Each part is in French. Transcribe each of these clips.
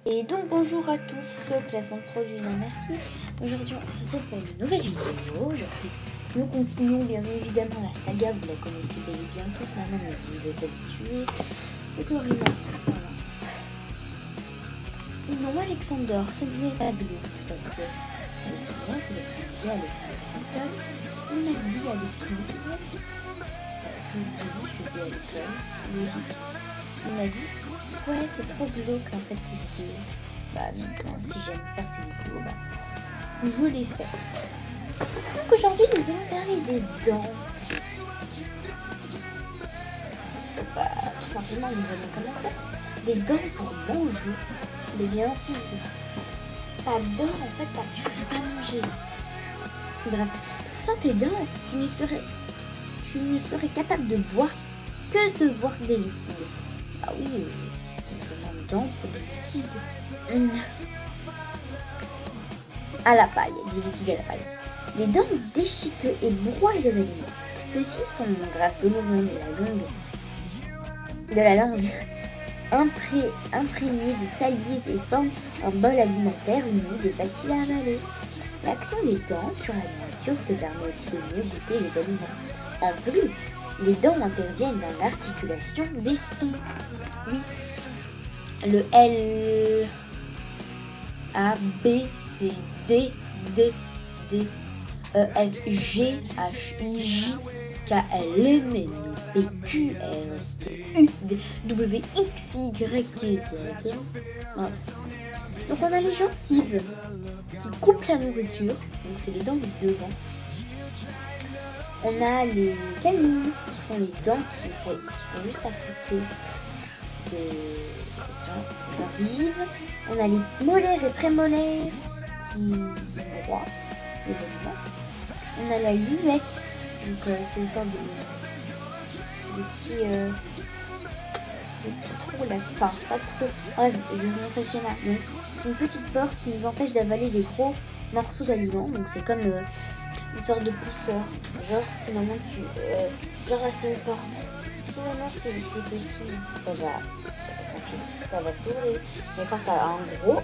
Et donc bonjour à tous, placement de produit, non merci. Aujourd'hui on se retrouve pour une nouvelle vidéo. Aujourd'hui nous continuons bien évidemment la saga, vous la connaissez bel et bien tous maintenant, mais vous êtes habitués. Le gorilla, voilà. Et non, Alexander, ce n'est pas de l'autre, parce que moi je voulais présenter Alexander. Il m'a dit Alexander, parce que moi je vais à l'école, logique. Il m'a dit, ouais c'est trop glauque en fait tes vidéos. Bah non, si j'aime faire ces vidéos, bah je les fais. Donc aujourd'hui nous allons parler des dents. Bah tout simplement nous allons commencer. Des dents pour manger. Mais bien sûr, pas de dents en fait, bah, tu ferais pas manger. Bref, sans tes dents, tu ne serais capable de boire que de boire des liquides. Ah oui, on a besoin de dents pour du liquide. À la paille, du liquide à la paille. Les dents déchiquetent et broient les aliments. Ceux-ci sont, grâce au mouvement de la langue, imprégné de salive et forme un bol alimentaire humide et facile à avaler. L'action des dents sur la nourriture te permet aussi de mieux goûter les aliments. En plus, les dents interviennent dans l'articulation des sons. Oui, le L, A, B, C, D, D, D, E, F, G, H, I, J, K, L, M, N, P, Q, R, S, T, U, V, W, X, Y, Z. Bref. Donc on a les gencives qui coupent la nourriture, donc c'est les dents du devant. On a les canines qui sont les dents qui sont juste à côté des incisives. On a les molaires et prémolaires qui broient les aliments. On a la luette, donc c'est une sorte de petits trous là, enfin pas trop. Bref, je vais vous montrer le schéma. Donc c'est une petite porte qui nous empêche d'avaler des gros morceaux d'aliments. Donc c'est comme une sorte de pousseur. Genre si maintenant genre là c'est une porte. Si maintenant c'est petit, ça va s'enfiler, ça va s'ouvrir. Mais quand t'as un gros,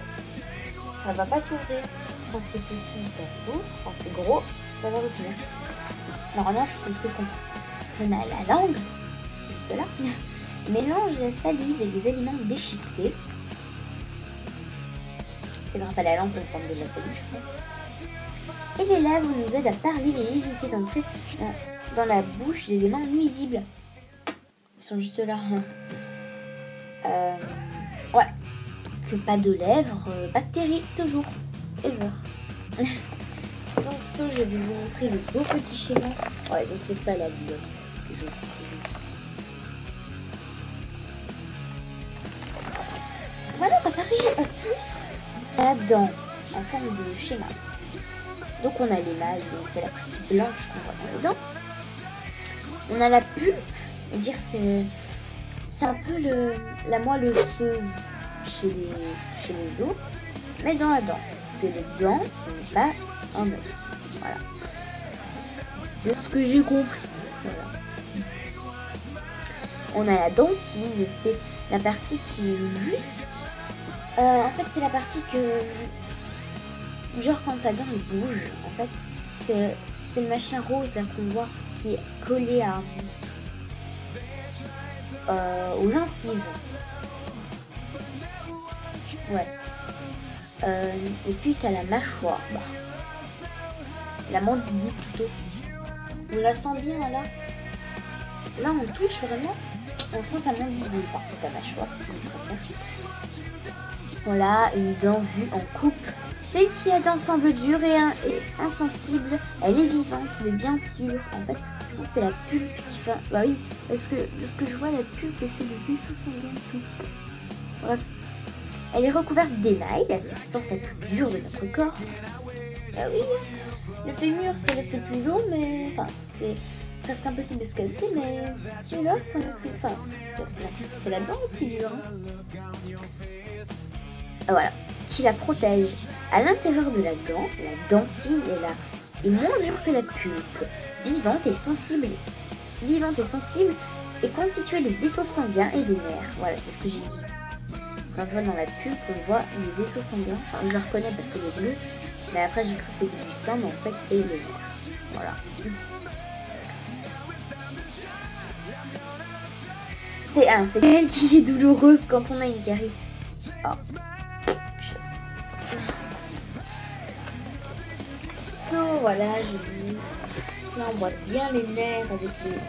ça va pas s'ouvrir. Quand c'est petit, ça s'ouvre. Quand c'est gros, ça va retenir. Normalement, c'est ce que je comprends. On a la langue, juste là, mélange la salive et les aliments déchiquetés. C'est grâce à la langue qu'on forme de la salive, je pense. Et les lèvres nous aident à parler et éviter d'entrer dans la bouche d'éléments nuisibles. Ils sont juste là. Ouais. Que pas de lèvres, bactéries, toujours. Ever. Donc ça, je vais vous montrer le beau petit schéma. Ouais, donc c'est ça la luette que je vous ai dit. Voilà, on va parler plus à la dent en forme de schéma. Donc on a l'émail, donc c'est la partie blanche qu'on voit dans les dents. On a la pulpe, dire c'est un peu la moelle osseuse chez les os, mais dans la dent, parce que les dents ce n'est pas un os. Voilà. De ce que j'ai compris. Voilà. On a la dentine, c'est la partie qui est juste. En fait, c'est la partie que, genre quand ta dent elle bouge, en fait, c'est le machin rose là qu'on voit qui est collé aux gencives. Ouais. Et puis t'as la mâchoire, bah. La mandibule plutôt. On la sent bien là. Là on touche vraiment. On sent ta mandibule, enfin ta mâchoire si vous préférez. Voilà, une dent vue en coupe. Même si la dent semble dure et insensible, elle est vivante, mais bien sûr, en fait, c'est la pulpe qui fait... Bah oui, parce que de ce que je vois, la pulpe est faite de vaisseaux sanguins et tout. Bref. Elle est recouverte d'émail, la substance la plus dure de notre corps. Bah oui, le fémur, ça reste le plus long, mais... Enfin, c'est presque impossible de se casser, mais c'est l'os le plus... Enfin, c'est la dent le plus dure. Hein. Voilà, qui la protège. À l'intérieur de la dent, la dentine est moins dure que la pulpe, vivante et sensible et constituée de vaisseaux sanguins et de nerfs. Voilà, c'est ce que j'ai dit. quand je vois dans la pub, on voit les vaisseaux sanguins. Enfin, je le reconnais parce qu'il est bleu, mais après j'ai cru que c'était du sang, mais en fait c'est le nerf. Voilà. C'est elle qui est douloureuse quand on a une carie. Oh. So, voilà, j'ai mis. Là, on voit bien les nerfs avec les...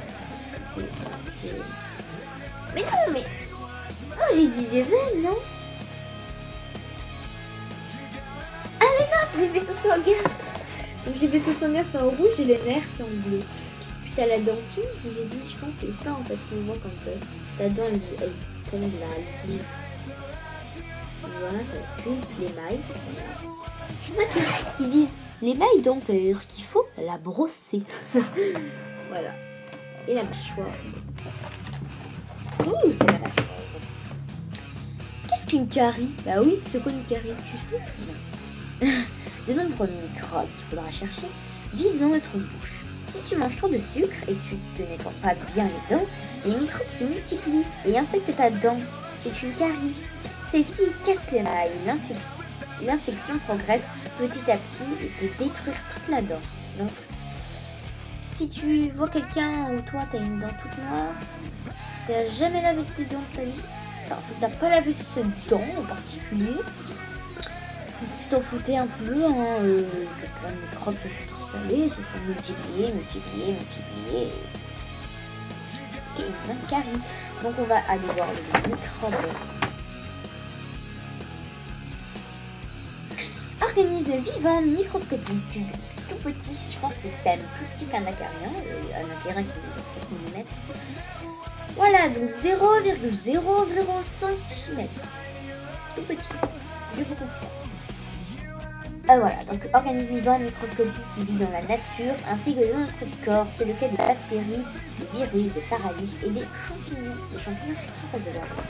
Mais non, mais... Moi, j'ai dit les veines, non? Ah, mais non, c'est des vaisseaux sanguins. Donc, les vaisseaux sanguins, c'est en rouge et les nerfs, c'est en bleu. Puis, t'as la dentine, je vous ai dit, je pense que c'est ça, en fait, qu'on voit quand ta dent, elle tombe là, elle bouge. Voilà, t'as la pulpe, l'émail. Voilà. C'est pour ça qu'ils disent l'émail dentaire qu'il faut la brosser. Voilà. Et la mâchoire. Ouh, c'est la mâchoire. Qu'est-ce qu'une carie? Bah oui, c'est quoi une carie? Tu sais? Non. De nombreux microbes qu'il faudra chercher vivent dans notre bouche. Si tu manges trop de sucre et que tu ne te nettoies pas bien les dents, les microbes se multiplient et infectent ta dent. C'est une carie. Celle-ci casse l'émail. L'infection progresse petit à petit et peut détruire toute la dent. Donc, si tu vois quelqu'un ou toi, tu as une dent toute noire, tu n'as jamais lavé tes dents de ta vie, si tu n'as pas lavé ce dent en particulier, tu t'en foutais un peu, que plein de microbes se sont installés, se sont multipliés. Ok, une carie. Donc, on va aller voir les microbes. Organisme vivant microscopique, tout petit, je pense que c'est même plus petit qu'un acarien, un acarien qui mesure 7 mm. Voilà, donc 0,005 mètres. Tout petit, je vous confirme. Voilà, donc organisme vivant microscopique qui vit dans la nature ainsi que dans notre corps, c'est le cas de bactéries, de virus, de parasites et des champignons. Les champignons, je suis très désagréable.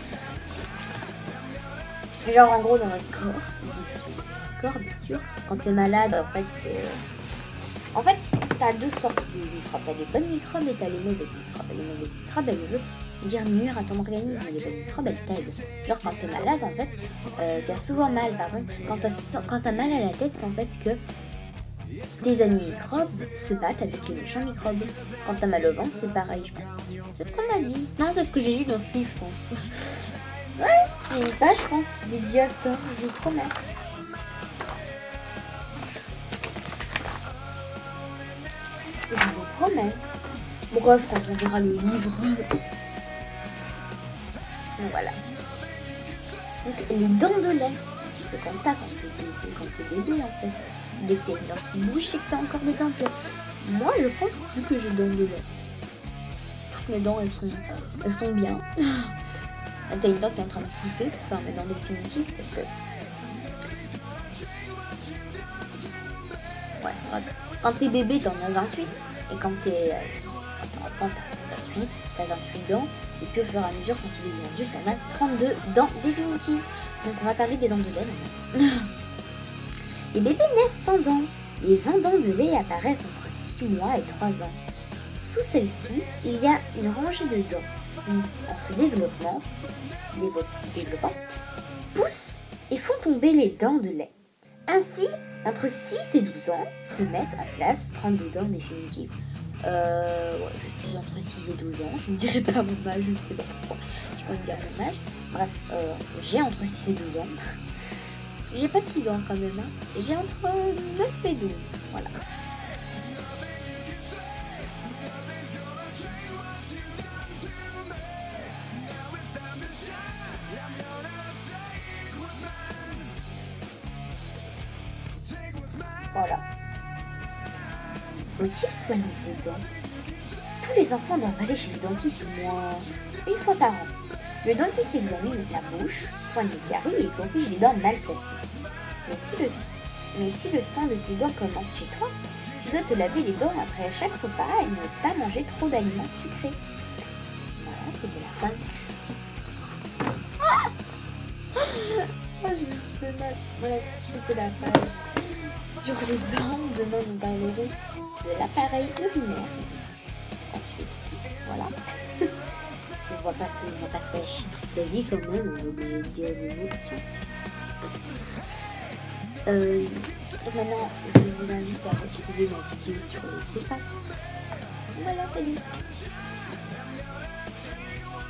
Genre en gros dans notre corps, ils disent corps, bien sûr. Quand t'es malade, en fait, c'est... En fait, t'as deux sortes de microbes. T'as les bonnes microbes et t'as les mauvaises microbes. Et les mauvaises microbes, elles veulent dire nuire à ton organisme. Et les bonnes microbes, elles t'aident. Genre, quand t'es malade, en fait, t'as souvent mal. Par exemple, quand t'as mal à la tête, c'est en fait que tes amis microbes se battent avec les méchants microbes. Quand t'as mal au ventre, c'est pareil, je pense. C'est ce qu'on m'a dit. Non, c'est ce que j'ai lu dans ce livre, je pense. Ouais, il y a une page, je pense, dédiée à ça, je vous promets. Je vous promets. Bref, quand on verra le livre. Donc voilà. Donc les dents de lait. C'est comme ça quand t'es bébé en fait. Dès que t'as une dent qui bouge, c'est que t'as encore des dents de lait. Moi je pense plus que j'ai des dents de lait. Toutes mes dents elles sont bien. T'as une dent qui est en train de pousser pour faire mes dents définitives parce que... Ouais, voilà. Quand t'es bébé, t'en as 28. Et quand t'es enfant, t'as 28. T'as 28 dents. Et puis au fur et à mesure, quand tu deviens adulte, t'en as 32 dents définitives. Donc on va parler des dents de lait. Les bébés naissent sans dents. Les 20 dents de lait apparaissent entre 6 mois et 3 ans. Sous celle-ci, il y a une rangée de dents qui, en se développant, poussent et font tomber les dents de lait. Ainsi, entre 6 et 12 ans, se mettent en place 32 dents définitives. Ouais, je suis entre 6 et 12 ans, je ne dirai pas mon âge, je ne sais pas pourquoi, je peux me dire mon âge. Bref, j'ai entre 6 et 12 ans. J'ai pas 6 ans quand même, hein. J'ai entre 9 et 12, voilà. Voilà. Faut-il soigner ses dents? Tous les enfants doivent aller chez le dentiste au moins une fois par an. Le dentiste examine la bouche, soigne les caries et corrige les dents mal placées. Mais si le soin de tes dents commence chez toi, tu dois te laver les dents après chaque repas et ne pas manger trop d'aliments sucrés. Voilà, c'était la fin. Je me suis fait mal. Bref, c'était la page sur les dents. Demain, nous parlerons de l'appareil urinaire. Voilà. On va pas se lâcher toute sa vie quand même, on est obligé de dire des mots de science. Et maintenant, je vous invite à retrouver ma vidéo sur les sous-passes. Voilà, salut!